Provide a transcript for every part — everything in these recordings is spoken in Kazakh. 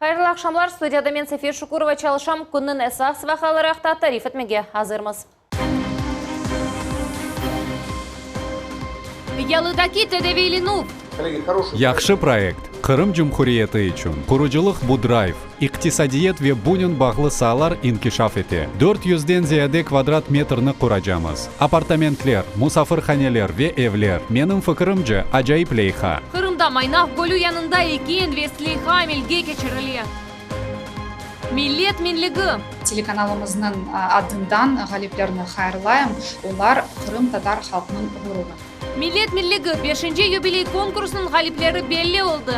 Хайырлы акшамлар, студияда мен Сафия Шукурова çalışам. Күннің әсақ сывақалырақта тариф етмеге hazırмыз. Ялыдаки тедевейлинув. Яхшы проект. Кырым Cumhuriyeti için kuruculuk bu drive, iktisadiyet ve bunun bağlı sahalar inkişaf etti. 400'den ziyade kvadrat metrini kuracağımız. Apartamentler, musafirhaneler ve evler. Benim fikrimce acayip leyha. Kırımda Maynaq Gölü yanında iki investleyha amelge geçirili. Millet minligi. Телеканалымыздың adından ғалиплеріні хайырлайым. Олар Қырым татар халқының ғұруы. Millet minligi 5. юбилей konkursunun galipleri belli oldu.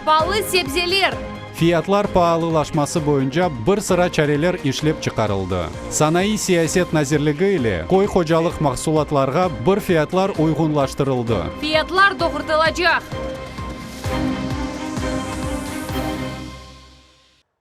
Pahalı sebzeler. Fiyatlar pahalılaşması boyunca bir sıra çareler işlep çıkarıldı. Sanayi siyaset nazirligi ile koy xo'jalik mahsulotlarga bir fiyatlar uygunlaştırıldı. Fiyatlar doğrultulacak.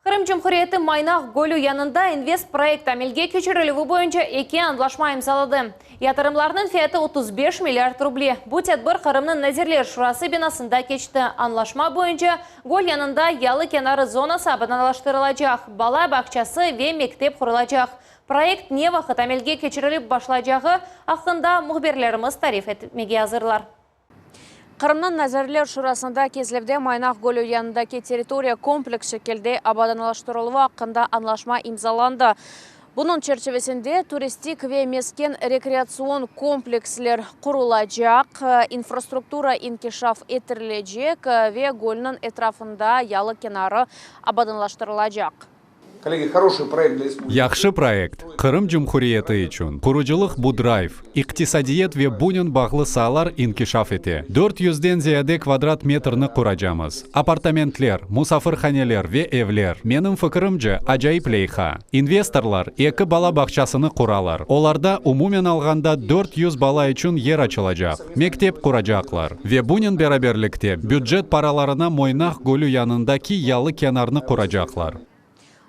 Kırım Cumhuriyeti Maynaq Gölü yanında invest proyekt amelge keçirilüvü boyunca iki anlaşma imzaladı. Yatırımlarının fiyatı 35 milyard rubli. Bu tedbir Kırım'ın Nazirler Şurası binasında geçti. Anlaşma boyunca göl yanında yalı kenarı zonası abadanalaştırılacak, bala bakçası ve mektep kurulacak. Proyekt ne vakit amelge keçirilip başlayacağı hakkında muhbirlerimiz tarif etmeye hazırlar. Kırım'ın Nazirler Şurası'nda Kezlev'de Maynaq Gölü yanındaki teritoriya kompleks şekilde abadanalaştırılma hakkında anlaşma imzalandı. Bunun çerçevesinde turistik ve mesken rekreasyon kompleksler kurulacak, infrastruktura inkişaf ettirilecek ve gölün etrafında yalı kenarı abadanalaştırılacak. Яхшы проект. Kırım Cumhuriyeti için kuruculuk bu drive, iktisadiyet ve bunun bağlı sahalar inkişaf etti. 400'den ziyade kvadrat metrini kuracağımız. Apartamentler, musafirhaneler ve evler. Benim fikrimce acayip leyha. Investorlar iki bala bakçasını kuralar. Olarda umumen alganda 400 bala için yer açılacak. Mektep kuracaklar. Ve bunun beraberlikte büdjet paralarına Maynaq Gölü yanındaki yalı kenarını kuracaklar.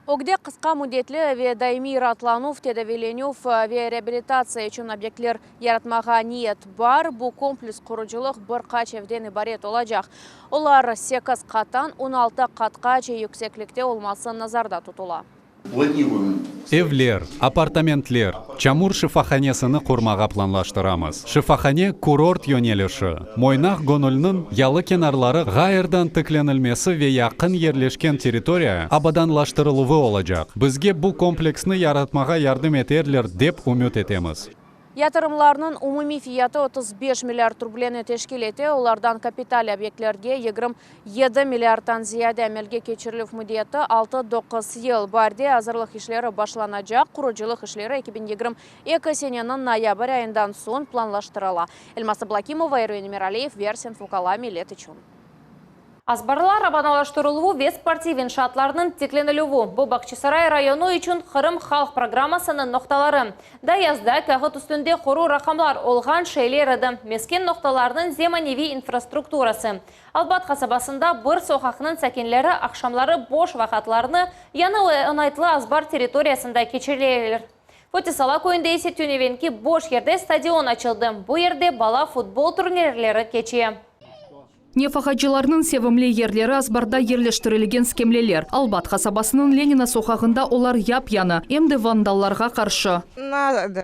Огде кыска мудетлі ве даими ратланув, тедевеленув ве реабилитация үшін объектлер яратмаға ниет бар. Бұл комплекс құружилық бір қачевден ибарет олажақ. Олар 8 қаттан 16 қатқа yüksекlikte olması nazarda tutula. Evler, apartamentler, çamur şifahanesini kurmağa planlaştıramız. Şifahane kurort yönelişi. Maynaq Gölü'nün yalı kenarları gayırdan tıklanılması ve yakın yerleşken teritoriya abadanlaştırılığı olacak. Bizge bu kompleksini yaratmağa yardım ederler dep umut etemiz. Yatırımlarının umumi fiyatı 35 milyard rubleni teşkil etti. Onlardan kapital obyektlerge 27 milyarddan ziyade amelge keçirilip müddeti 6-9 yıl barde hazırlık işleri başlanacak. Kuruculuk işleri 2022 senenin noyabr ayından son planlaştırıla. Elmas Blakimova, Eroin Miraliyev, Versen Fukala, Millet için. Azbarlar abanalaştırılığı ve sportiv inşaatlarının teklenilüvü. Bu Bakçısaray rayonu için Kırım Halk Programmasının noktaları. Da yazda kağıt üstünde kuru rakamlar olğan şeyler edi. Mesken noktalarının zemanevi infrastrukturası. Albat kasabasında bir sokağının sakinleri akşamları boş vakatlarını yana onaytlı azbar teritoriyasında geçirirler. Futsala koyunda ise tünevenki boş yerde stadion açıldı. Bu yerde bala futbol turnirleri geçiyor. Нефахачыларының севімле ерлері азбарда ерлештірілген скемлелер. Албат қасабасының Ленина соқағында олар яп-яны, емді вандалларға қаршы.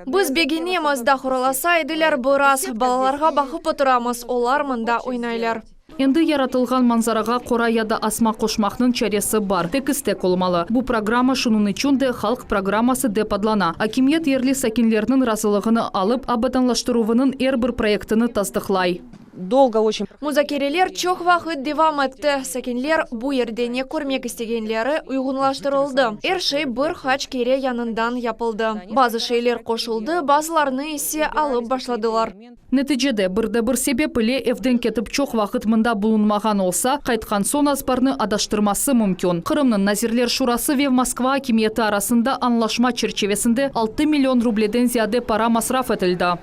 Біз бегенеміз да құрыласа еділер бұрас. Балаларға бақып отырамыз, олар мұнда ойнайлар. Енді яратылған манзараға қораяда асма қошмақның чаресі бар. Текістек олмалы. Бұл программа шунын үшінде халық программасы деп адлана. Акимет ерлі сәкинлерінің разылығыны алып, абаданлаштыруының әрбір проектіні тастықлай. Музакерелер чоқ вақыт девам етті. Сәкенлер бұл ерде не көрмек істегенлері ұйғынлаштырылды. Әршей бір хач кере янындан япылды. Базы шейлер қошылды, базыларыны есе алып башладылар. Нәтижеде бірді-бір себеп іле евден кетіп чоқ вақыт мында бұлынмаған олса, қайтқан сон азбарны адаштырмасы мүмкін. Қырымның Назирлер Шурасы ве Москва акиметі арасында анлашма черчевесінде 6 миллион рубледен зияде пара масраф етілді.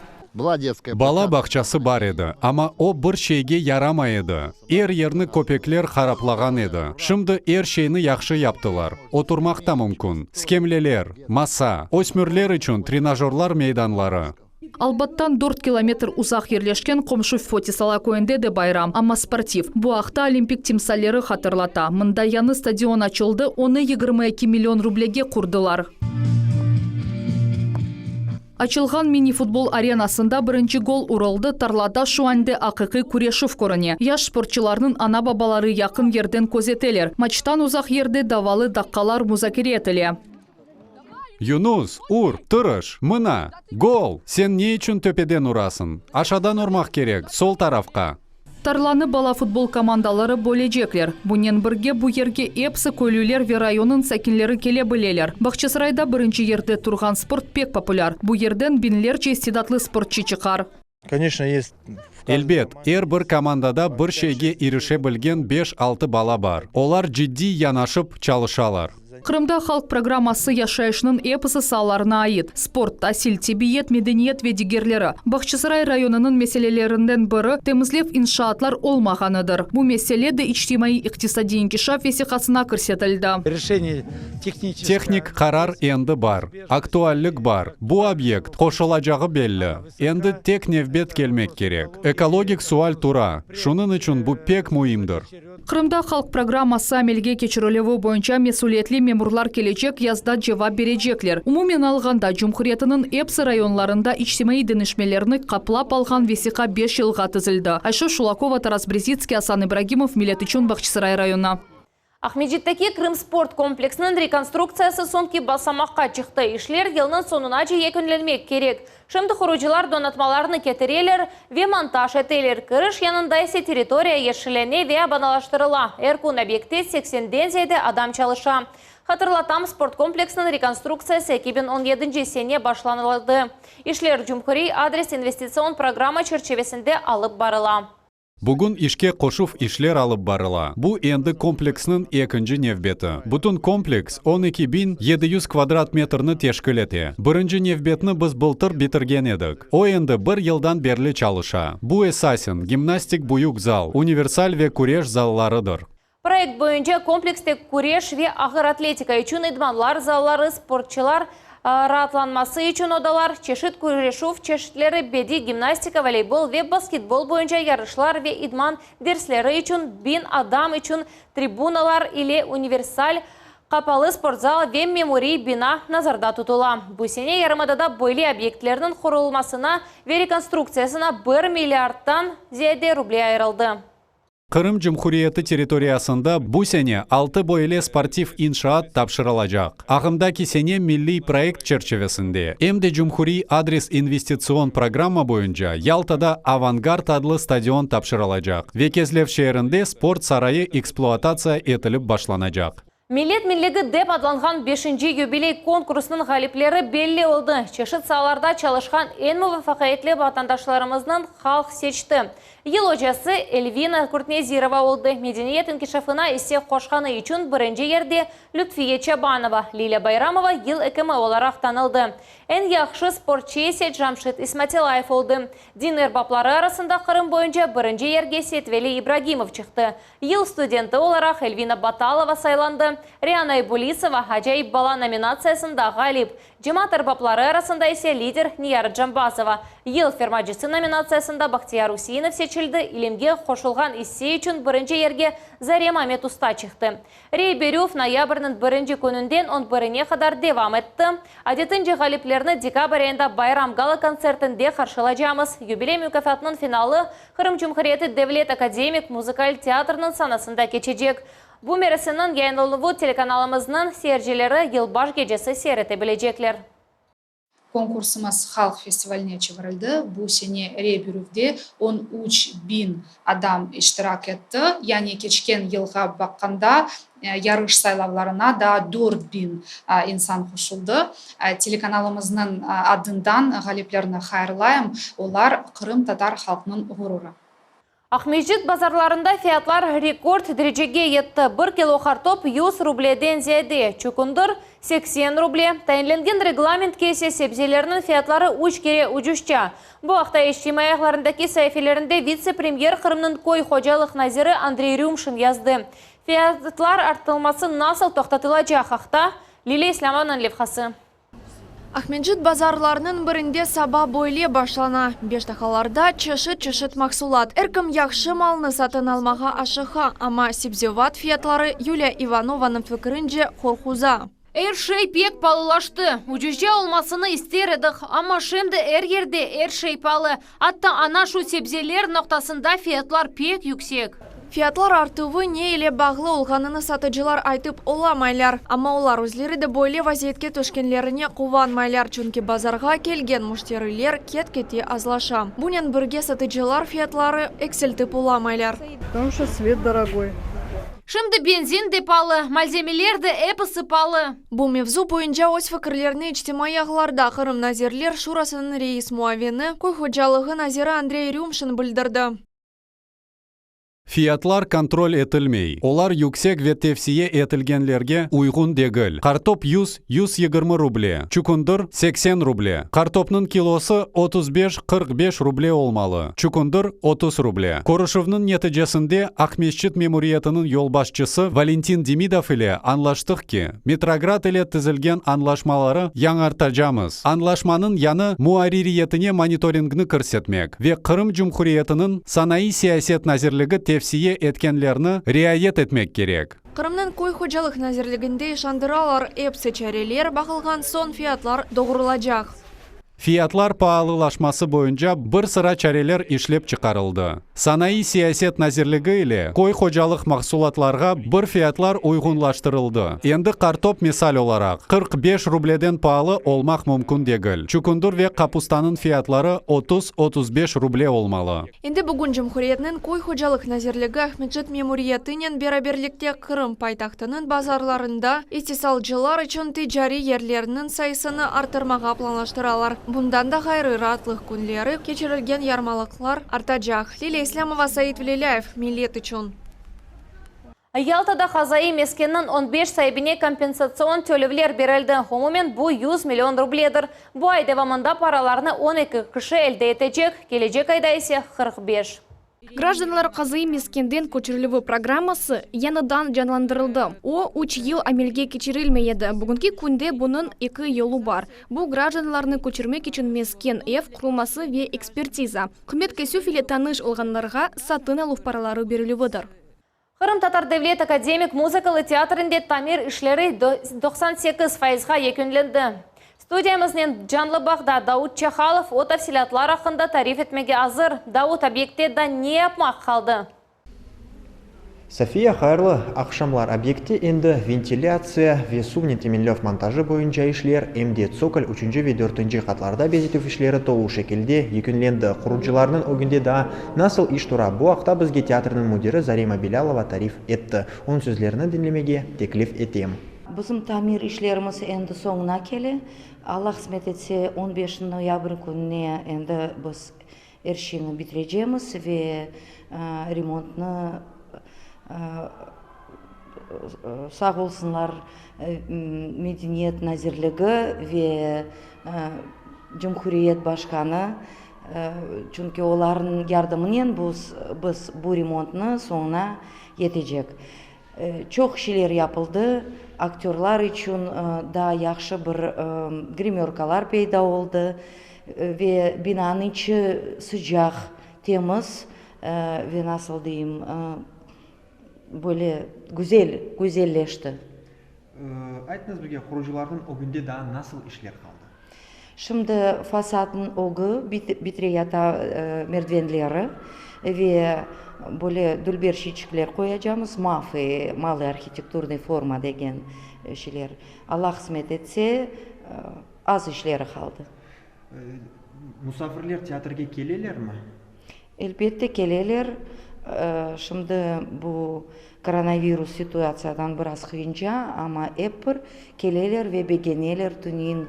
Bala bakçası бар еді, ama o bir şeyge yaramaydı. Yerni köpekler haraplagan edi. Şimdi şeyini yaxşı yaptılar. Oturmakta mümkün. Skemleler, masa, ösmürler için trenajörler meydanları. Албаттан 4 километр узақ ерлешкен Комшу Фотисала көйінде де байрам, амма спортив. Бу ақта олимпик тимсалері хатырлата. Мында яны стадион açıldı, оны 22 миллион рублеге құрдылар. Açılған мини-футбол аренасында бірінші гол уралды Тарлада шуанде ақиқи күрешів көріне. Яш спортчыларының ана бабалары яқын ерден көзетелер. Матчтан ұзақ ерде давалы даққалар музакире етіле. Юнус, ур, тұрыш, мына, гол. Сен не үшін төпеден ұрасың? Ашадан ұрмақ керек, сол тарафқа. Тарланы бала футбол командалары бөлежеклер. Бұнен бірге бұ ерге епсі көлілер ве районын сәкінлері келе білелер. Бақчысырайда бірінші ерде тұрған спорт пек популяр. Бұ ерден бинлер честидатлы спортчы чықар. Конечно, есть. Элбет, бір командада бір шейге иріше білген 5-6 бала бар. Олар жидди янашып чалышалар. Крымда халық программасы яшайшының эпосы саларына айыт. Спорт, асил, тебиет, медениет ве дигерлері. Бақчысырай районының меселелерінден бірі темізлев иншаатлар олмағаныдыр. Бұл меселе де ичтимаи иқтисади инкишаф весихасына кірсетілді. Решение Техник қарар енді бар. Актуаллік бар. Бұл объект қошылажағы белі. Енді тек невбет келмек керек. Экологик суаль тура. Шунын үшін бұл пек муимдыр. Крымда халық программасы амелге кечірілеві бойынша месулетлі мемурлар келечек язда жевап бережеклер. Умумен алғанда Жұмхуретінің эпсы районларында ичтимаи дінішмелеріні қаплап алған весиқа 5 жылға тізілді. Айша Шулакова, Тарас Брезицкий, Асан Ибрагимов, Милетичун, Бақчысырай района. Ахмеджеттегі Крым спорт комплексінің реконструкциясы сонки басамаққа чықты. Ишлер елінің сонына же екінленмек керек. Шымды құручылар донатмаларыны кетірелер, ве монтаж етелер. Кіріш янында есе территория ешілене ве абаналаштырыла. Эркун объекте 80-ден зейді адам чалыша. Хатырлатам спорт комплексінің реконструкциясы 2017 сене башланылды. Ишлер Жұмхури адрес инвестицион программа черчевесінде алып барыла. Бүгін ішке қошув ишлер алып барыла. Бұл енді комплексінің екінші невбеті. Бұтын комплекс 12.700 квадрат метрні тешкілете. Бірінші невбетіні біз бұлтыр бітірген едік. О енді бір елдан берлі чалыша. Бұл эсасен гимнастик буюк зал, универсаль ве күреш залларыдыр. Проект бойынша комплексте күреш ве ағыр атлетика үшін идманлар заллары, спортчылар ратланмасы үшін одалар, чешіт күрешув, чешітлері беди, гимнастика, волейбол ве баскетбол бойынша ярышлар ве идман дерслері үшін, бин адам үшін трибуналар или универсаль қапалы спортзал ве меморий бина назарда тұтыла. Бұсене ярымадада бойлы объектлерінің құрылмасына ве реконструкциясына 1 миллиардтан зияде рублей айырылды. Қырым Жұмхуриеті территориясында бұл сене 6 бойлы спортив иншаат тапшырылажақ. Ағымда кесене милли проект черчевесінде. Эмде Жұмхури адрес инвестицион программа бойынша Ялтада Авангард адлы стадион тапшырылажақ. Векезлев шерінде спорт сарайы эксплуатация етіліп башланажақ. Милет миллигі деп адланған 5-ші юбилей конкурсының ғалиплері белли олды. Чешіт саларда чалышқан ең мұвафақайетлі ватандашларымыздың халық сечті. Ел ожасы Эльвина Куртнезирова олды. Медениет инкишафына есе қошқаны үшін бірінші ерде Лютфие Чабанова, Лиля Байрамова ел әкімі оларақ танылды. Ән яқшы спортчы есе Жамшит Исматилаев олды. Дин эрбаплары арасында Қырым бойынша бірінші ерге Сетвели Ибрагимов чықты. Ел студенті оларақ Эльвина Баталова сайланды. Риана Ибулисова Хаджаиб бала номинациясында ғалип. Жемат эрбаплары арасында есе лидер Нияр Джамбасова. Ел фермаджысы номинациясында Бақтияр Усейнов сечілді. Илемге қошылған есе үшін бірінші ерге Зарема Метуста чықты. Рей Берюв ноябрның бірінші күнінден он біріне қадар девам етті. Адетінже ғалиплеріні декабрь айында Байрам гала концертінде қаршылажамыз. Юбилей мүкафатының финалы Қырым Жұмхуриеті Девлет академик музыкаль театрының санасында кечежек. Бұл мересінің яйнылығы телеканалымызның сержелері елбаш кежесі сереті білежеклер. Конкурсымыз халық фестиваліне чыгарылды. Бұл сене Рейбюрувде 13 бин адам иштирак етті. Яғни кечкен елға баққанда ярыш сайлауларына да 4 бин инсан қосылды. Телеканалымыздың адынан ғалиплеріні хайырлайым. Олар Қырым татар халқының ғұруры. Ахмеджит базарларында фиятлар рекорд дәрежеге етті. 1 кило картоп 100 рубледен зияде. Чукундыр 80 рубле. Тайынленген регламент кесе себзелерінің фиятлары 3 кере ұжышча. Бұл ақта ештемай ағларындаки сайфелерінде вице-премьер Қырымның кой қожалық назиры Андрей Рюмшин язды. Фиятлар артылмасы насыл тоқтатылачақ ақта Лилия Исламовның левхасы. Ахмеджит базарларының бірінде саба бойле башлана. Бештахаларда чышыт максулат. Әркім яқшы малны сатын алмаға ашыға, ама сибзеват фиятлары Юлия Иванованың фікірінже хорхуза. Әршей пек палылашты. Үжіже олмасыны істередік, ама шемді әр ерде әршей палы. Атта ана шу себзелер ноқтасында фиятлар пек yüksek. Фиятлар артуы не еле бағлы олғаныны сатыжылар айтып оламайлар. Ама олар өзлері де бойле вазиетке төшкенлеріне қуванмайлар, чүнки базарға келген муштерлер кет-кете азлаша. Бұнен бірге сатыжылар фиятлары экселтіп оламайлар. Потому что свет дорогой. Шымды бензин де палы, малземелерді әпісі палы. Бұл мевзу бойынша өз фікірлеріне іштимай ағыларда Қырым Назирлер Шурасының рейс муавені Койходжалығы Назира Андрей Рюмшин білдірді. Фиятлар контроль етілмей. Олар yüksek ve tevsiye etilgenlerge uygun degil. Kartop 100-120 ruble. Çukundur 80 ruble. Kartopnun kilosu 35-45 ruble olmalı. Çukundur 30 ruble. Koruşuvnun neticesinde Akmeşçit Memuriyeti'nin yol başçısı Valentin Demidov ile anlaştık ki Mitrograd ile tizilgen anlaşmaları yanartacağımız. Anlaşmanın yanı muaririyetine monitoringini kırsetmek ve Kırım Cumhuriyeti'nin sanayi siyaset nazirligi tevsiye etkenlerini riayet etmek gerek. Қырымның Койходжалық назирлігінде шандыралар эпсі чәрелер бағылған сон фиятлар doğrulacak. Fiyatlar pahalılaşması boyunca bir sıra çareler işlep çıkarıldı. Sanayi siyaset nazirligi ile koy hocalık mahsulatlarga bir fiyatlar uygunlaştırıldı. Endi kartop misal olarak 45 rubleden pahalı olmak mümkün değil. Çukundur ve kapustanın fiyatları 30-35 ruble olmalı. Endi bugun Cumhuriyetinin Койходжалық назирлігі Ахмеджит Memuriyetinin beraberlikte Kırım paytaxtının bazarlarında istisalcılar için ticari yerlerinin sayısını artırmağa planlaştıralar. Bundan da gayrı rahatlıq günleri keçirilgen yarmalıklar artacak. Liliya Islamova, Said Velilayev, Millet için. Ялтада Хазаи мескеннің 15 сайбіне компенсацион төлевлер берілді. Хомумен bu 100 milyon rubledir. Bu ay devamında paralarını 12 kişi elde edecek. Gelecek ayda ise 45. Гражданлар Казаи Мескенден көчірілуі программасы яныдан жанландырылды. О 3 ел амелге кечірілмейеді. Бүгінгі күнде бұның 2 елу бар. Бұл гражданларны көчірмек үшін Мескен F құрылмасы ве экспертиза. Құмет кесуфиле таныш олғанларға сатын алу паралары берілуідір. Қырым Татар Devlet Академик музыкалы театрінде тамир ішлері 98%-ға екінленді. Студиямызден жанлы бақда Дауд Чахалов о тәфсилатлар ақында тариф етмеге азыр. Дауд объекте да не yapмақ қалды? София Хайрлы ақшамлар объекте енді вентиляция ве сувне теменлев монтажы бойынша ишлер эмде цоколь 3 ве 4 қатларда безету ишлері толу шекелде екінленді. Құруджыларының өгінде да насыл иш тура. Бұл ақта бізге театрының мудирі Зарима Белялова тариф етті. Оның сөзлеріні dinlemege теклиф етем. Bizim tamir işlerimiz endi soğuna keli. Allah kısmet etse 15 noyabr gününe endi biz erşini bitireceğimiz ve remontunu sağ olsunlar Medeniyet Nazirligi ve Cumhuriyet Başkanı. Çünkü onların yardımıyla biz bu remontunu sonuna yetecek. Çok şeyler yapıldı. Aktörler için da yaxşı bir grimörkalar peyda oldu ve binanın içi sıcak, temiz ve nasıl diyeyim böyle güzelleşti. Айтыңыз бізге құрушылардың o günde daha nasıl işler kaldı? Şimdi fasadın oğu bitriyata merdivenleri ve böyle dülberşiçikler koyacağımız malı arxitekturni forma degen şeyler. Allah kısmet etse az işleri kaldı. Musafirler teatrga keleler mi? Elbette keleler. Şimdi bu koronavirus situatsiyadan biraz kıyınca ama hep keleler ve begeneler tüneyin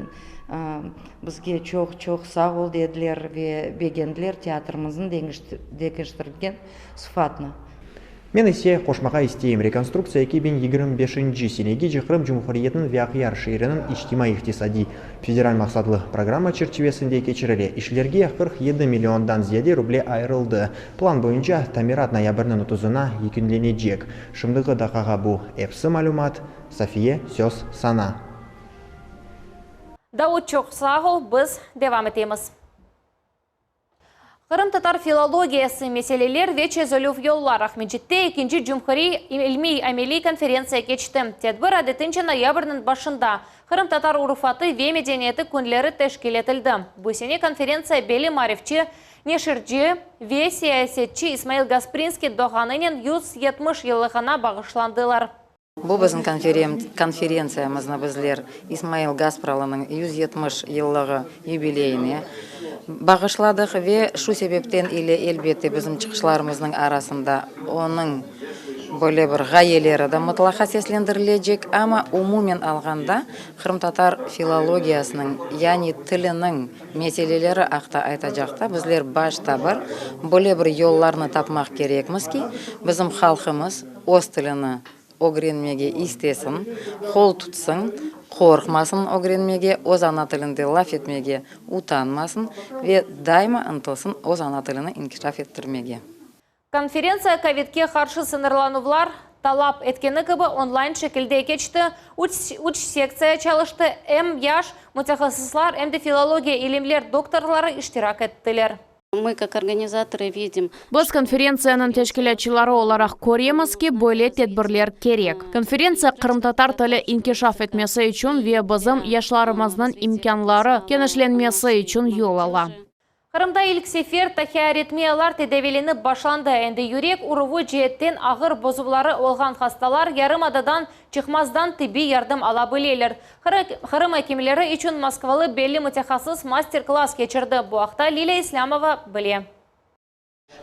bizge çok sağ ol dediler ve beğendiler teatrımızın değiştirilgen sıfatını. Мен ise қошмаға isteyim rekonstruksiya 2025 senegi Kırım Cumhuriyeti'nin ve Akıyar şehrinin içtimai iqtisadi federal maqsadlı programma çerçevesinde keçirili işlerge 47 milyondan ziyade ruble ayrıldı. Plan boyunca tamirat noyabrның 30'una yekünlenecek. Şimdiki dakika bu. Epsi malumat, Safiye söz sana. Дауд Чоқсағыл, біз девам етеміз. Қырым-татар филологиясы мәселелер вече зөлів yollar Ахмеджетте 2-ші Джумхури ilmi-ameli конференция кечті. Тедбір әдетінші ноябрның башында Қырым-татар урыфаты ве медениеті күнлері тәшкел етілді. Бұсене конференция белі марифчі Нешірджі ве сиясетчі Исмаил Гаспринский доғанынен 170 елығына бағышландылар. Бұл біздің конференциямызны біздер Исмаил Гаспралының 170 еллығы юбилейіне бағышладық ве шу себептен или елбетті біздің чықшыларымыздың арасында оның бөле бір ғайелері да мұтлақа сеслендірілежек, ама умумен алғанда Қырым-татар филологиясының, яғни тілінің меселелері ақта айта жақта біздер башта бір бөле бір yollarını тапмақ керекміз ки, біздің халқымыз өз тіліні огренмеге истесін, қол тұтсын, қорқмасын огренмеге, өз ана тілінде лаф етмеге утанмасын ве дайма ынтылсын өз ана тіліні инкишаф еттірмеге. Конференция ковидке қаршы сынырланувлар талап еткені кібі онлайн шекілде кечті. Уч секция чалышты яш мутахассислар, филология илимлер докторлары иштирак еттілер. Мы, как организаторы, видим. Біз конференцияның тәшкілетчілері оларақ көреміз ки бөле тедбірлер керек. Конференция Қырым-татар тілі инкишаф етмесі үшін ве бізім яшларымыздың имканлары кенішленмесі үшін yol ала. Қырымда ilk сефер тахиаритмиялар тедевелені башланды. Әнді юрек ұрывы жеттен ағыр бозулары олған хасталар ярымададан чықмаздан тиби ярдым ала білелер. Қырым әкемелері үшін Москвалы белі мутахассыс мастер-класс кечірді. Бұақта Лилия Ислямова біле.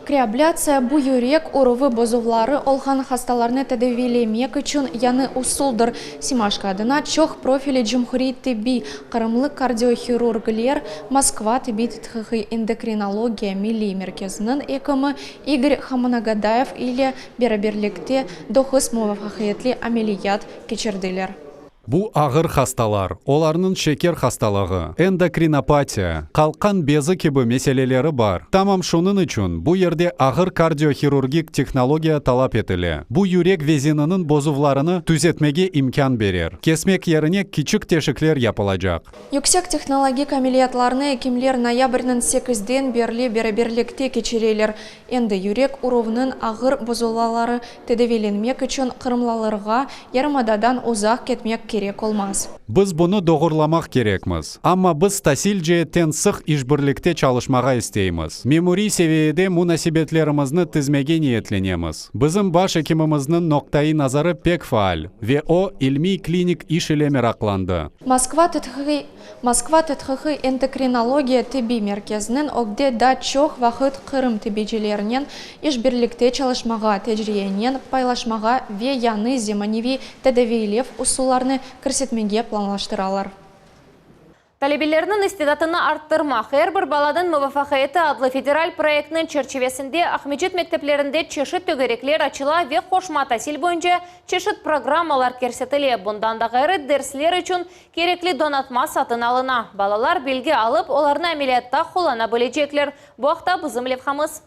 Креабляция бу юрек урывы бозувлары олған хасталарны тәдевелемек үшін яны усулдыр. Симашка адына чоқ профилі Джумхури тиби Қырымлы кардиохирурглер Москва тиби тітхығы эндокринология милли мерkezінің екімі Игорь Хаманагадаев или бераберлікте доқыс муафақиетлі амелият кечірділер. Бу ағыр хасталар, оларның шекер хасталығы, эндокринопатия, қалқан безі кебі меселелері бар. Тамам шунын үшін бу ерде ағыр кардиохирургик технология талап етілі. Бу юрек везинінің бозувларыны түзетмеге имкан берер. Кесмек еріне кичік тешіклер япылажақ. Yüksek технологик амелиятларны екемлер ноябрьнің 8-ден берлі бераберлікте кечерелер. Енді юрек уровның ағыр бозулалары тедевеленмек үшін қырымлаларға ярымададан ұзақ кетмек керек olmaz. Біз бұны доғырламақ керекміз. Амма біз тасил жеттен сық ішбірлікте çalışmaға істейміз. Мемури севиеде мунасибетлерімізні тізмеге ниетленеміз. Бізім баш екіміміздің ноқтайы назары пек фаал. Ве о ilmi клиник иш елемер ақланды. Москва тетхығы эндокринология тиби мерkezінің огде да чоқ вақыт Қырым тибежелерінен ішбірлікте çalışmaға тәжриенен пайлашмаға ве яны земаневи тәдәвейлев усуларны көрсетмеге планлаштыралар. Талебелерінің истидатыны арттырмақ. Әрбір баладың мұвафақайеті адлы федераль проектінің черчевесінде Ахмеджет мектеплерінде чешіт төгереклер ачыла ве қошма тәсіл бойынша чешіт программалар керсетіле. Бұндан да ғайры дәрслер үшін керекли донатма сатын алына. Балалар белге алып, оларны әмелиятта қолана бөлечеклер. Бұақта бұзым левхамыз.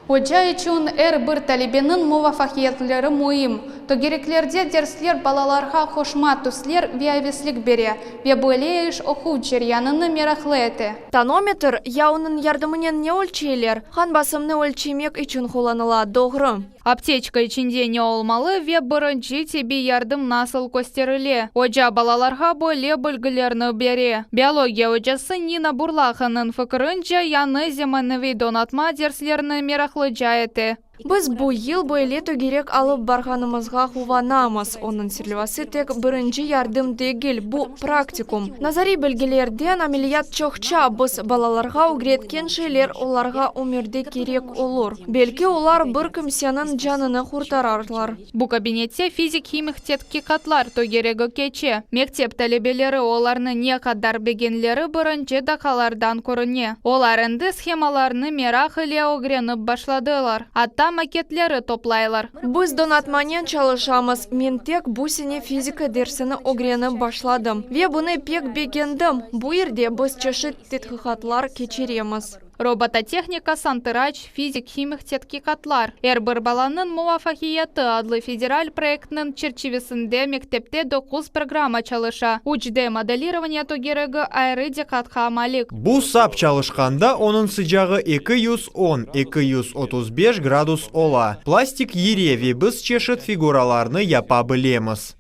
Hoca üçün bir talebinin muvaffaqiyatları muhim. Tögereklerde dersler balalarga hoşma tüsler ve aveslik bere ve böyle iş oku jaryanını meraklı ete. Tanometr яунын yardımının ne ölçeyler? Хан basımını ölçemek için kullanıla doğru. Аптечка içinde не olmalı ve birinci tibi yardım nasıl gösterile. Hoca balalarga böyle bilgilerini bere. Biologiya hocası Nina Burlakhanın fikrince yanı zamanıvi donatma derslerini meraklı ete. Biz bu yıl böyle tögerek alıp barğanımızga huvanamız. Onun sirlivası tek birinci yardım değil, bu praktikum. Nazari belgelerden ameliyat çokça biz balalarga üretken şeyler onlarga ömürde gerek olur. Belki onlar bir kimsenin canını kurtararlar. Bu kabinette fizik-химик tetkikatlar tögeregi keçe. Mektep talebeleri onlarını ne kadar begenleri birinci dakalardan көріне. Olar endi schemalarını merak ile öğrenip başladılar. Hatta maketleri toplaylar. Biz donatmanen çalışamız. Men tek bu sene fizika dersini öğrenip başladım. Ve bunu pek beğendim. Bu yerde biz çeşit tetkikatlar geçiremiz. Робототехника, сантырач, физик, химик теткикатлар. Бір баланын муафахияты адлы федераль проектнын черчевесінде мектепте 9 программа çalışа. 3D моделирование тогерегі айры декатха амалик. Бу сап çalışқанда onun sıcağı 210-235 градус ола. Пластик ереви біз чешет фигураларны япа білеміз.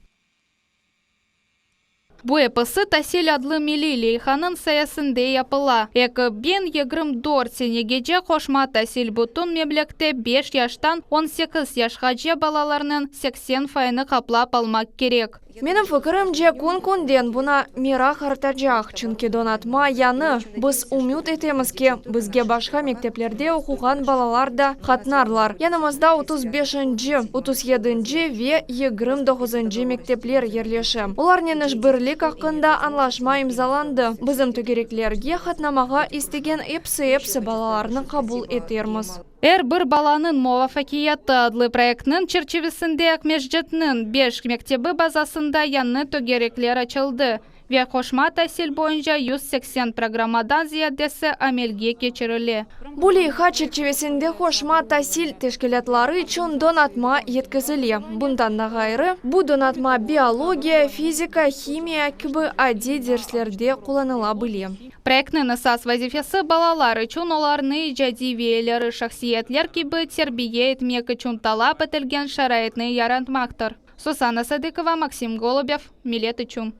Бу эпысы тасил адлы милили ханын саясында япыла. Экі бен егрым дор сенегеже қошма тасил бутун меблекте 5 яштан 18 яшқаже балаларының 80 файны қаплап алмак керек. Менің фікірім же күн-күнден бұна мира қартажақ, чынки донатма яны біз умют етемізке, бізге башқа мектеплерде оқуған балалар да қатнарлар. Янымызда 35-ші, 37-ші ве 29-ші мектеплер ерлеші. Олар неніш бірлік ақында анлашма имзаланды. Бізім түгереклерге қатнамаға істеген епсі балаларының қабул етерміз. Бір баланын муафакияты адлы проектнын черчевесінде Ақмешжетнің 5 мектебі базасында янны тогереклер açıldı. Ve қошма тәсіл бойынша 180 программадан зиядесі амелге кечірілі. Булиха черчевесінде қошма тәсіл тешкелетлары үшін донатма еткізілі. Бұндан нағайры, бұ донатма биология, физика, химия кібі ади дерслерде қоланыла білі. Проектнын ысас вазифесі балалар үшін оларны жадивиелері шахсиетлер кібі тербие етмек үшін талап етілген шарайтны ярантмақтыр. Сусана Садыкова, Максим Голубев, Милет үшін.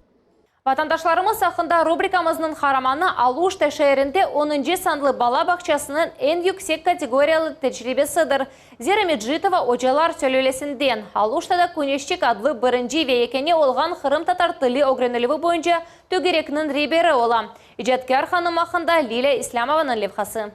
Ватандашларымыз ақында рубрикамыздың хараманы Алуш шәрінде 10-ші санлы бала бақшасының en yüksek категориялы тәжірибесідір. Зера Меджитова ожалар сөйлелесінден. Алуштада Көнешчик адлы бірінші вейекене олған Қырым татар тілі огренелігі бойынша төгерекнің ребері ола. Иджаткер ханым ақында Лиля Исламованың левхасы.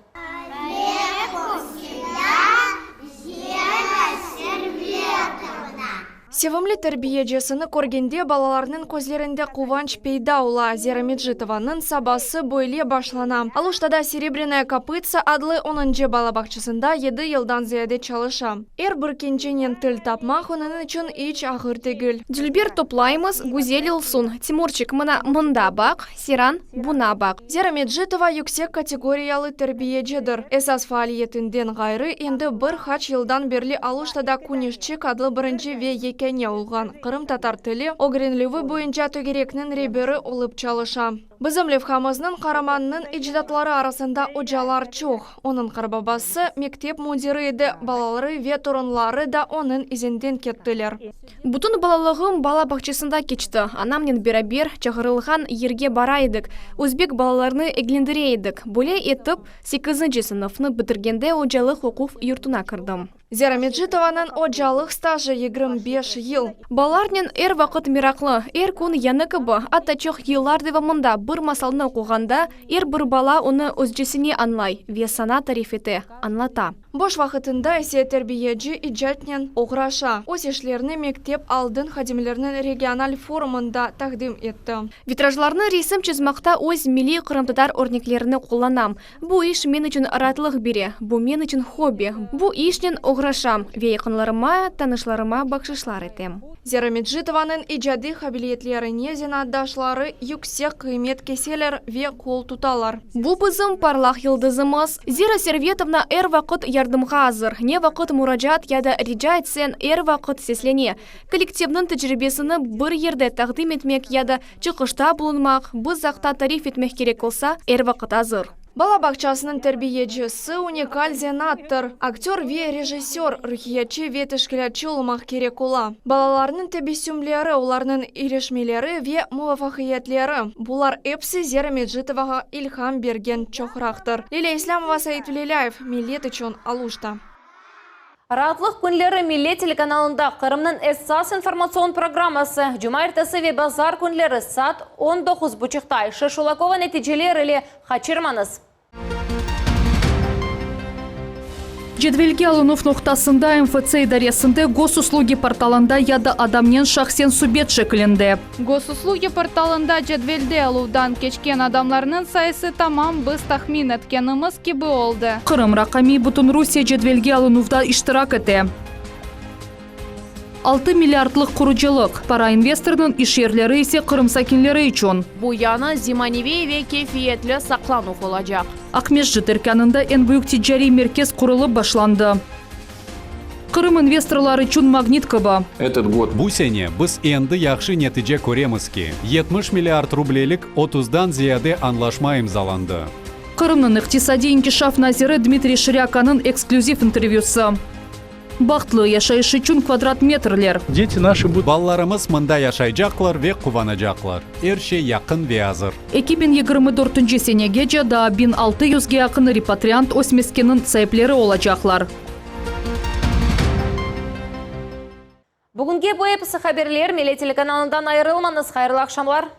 Севімлі тәрбиежесіні көргенде балаларының көзлерінде қуанч пейда ола. Зера Меджитованың сабасы бойле башлана. Алуштада серебряная копытца адлы 10-ші балабақчысында 7 елдан зияде çalışа. Бір кенченен тіл тапмақ оның үшін ич ағыр тегіл. Дюльбер топлаймыз, Гузель Илсун. Тимурчик мына мұнда бақ, Сиран бұна бақ. Зера Меджитова yüksek категориялы тәрбиежедір. Эсас фаалиетінден ғайры енді бір хач елдан берлі Алуштада Көнешчик адлы бірінші ве екене олған Қырым татар тілі огренлігі бойынша төгерекнің ребері олып çalışа. Бізім левхамызның қараманның иждатлары арасында ожалар чоқ. Оның қарбабасы мектеп мудиры еді, балалары ве тұрынлары да оның изенден кеттілер. Бұтын балалығым бала бақчасында кечті. Анамнен берабер чағырылған ерге бара едік. Өзбек балаларны еглендіре едік. Бөле етіп 8-ші сыныфны бітіргенде ожалық оқув юртына кірдім. Зера Меджитованың ожалық стажы 25 ел. Баларнен вақыт мирақлы, күн яны кібі, атта чоқ еллардыва мұнда бір масалны оқуғанда, бір бала оны өзжесіне анлай, весана тарифеті анлата. Бош вақытында әсе тәрбиежі иджатнен оғраша. Өз ешлеріні мектеп алдын хадимлерінің региональ форумында тақдим етті. Витражларны ресім чызмақта өз милли қырымтыдар орнеклеріні қоланам. Бұ иш мен үшін аратлық бере, бұ мен үшін хобби. Бұ ішнен оғрашам, ве якынларыма, танышларыма бақшышлар етем. Зера Меджитованың иджады хабилетлеріне зенаддашлары yüksek кыймет кеселер ве қол тұталар. Бұ бізім парлақ елдызымыз. Зера Серветовна вақыт ярдымға азыр. Не вақыт мураджат яда риджа етсен вақыт сеслене. Коллективнің тәжірибесіні бір ерде тақдим етмек яда чықышта бұлынмақ, біз зақта тариф етмек керек олса вақыт азыр. Бала бақчасының тәрбиежесі уникаль зенаттыр. Актер ве режиссер рухиячы ве тішкілячы олмақ керек ола. Балаларының тәбесюмлері, оларының ирешмелері ве муафахиятлері. Бұлар эпсі Зера Меджитоваға илхам берген чоқырақтыр. Лиля Исламова, Саид Вилеляев, Милет үшін Алушта. Ратлық күнлері Милет телеканалында Қырымның эссас информацион программасы Жұма ертесі ве базар күнлері саат 19:30 Шишулакова нәтижелері қачырманыз. Жедвелге алынув ноқтасында МФЦ идаресінде госуслуги порталында яда адамнен шахсен субет шекілінде. Госуслуги порталында жедвелде алудан кечкен адамларының сайысы тамам біз тахмин еткеніміз кебі олды. Қырым рақами бұтын Русия жедвелге алынувда иштирак еті. 6 миллиардлық құрыжылық. Пара инвесторның ишерлері есе Қырым сакинлері үшін. Бу яны зиманевей ве кефиетлі сақлану olacak. Ақмешжі түрканында en büyük ticari merkez құрылып башланды. Қырым инвесторлары үшін магнит кыбы. Бу сене біз енді яқшы нәтиже көремізки. 70 миллиард рублелік 30-дан зияде анлашма имзаланды. Қырымның иқтисади инкишаф назиры Дмитрий Ширяканын эксклюзив интервьюсы. Бақтлы яшайыш үшін квадрат метрлер. Дети наши будут. Балларымыз мында яшайжақлар ве куванажақлар. Ерше яқын ве азыр. 2024 сенеге жада 1600-ге яқын репатриант осмескенін сайыплері олажақлар. Бүгінге bu епісі хаберлер Меле телеканалынан айырылмаңыз. Қайырлы ақшамлар.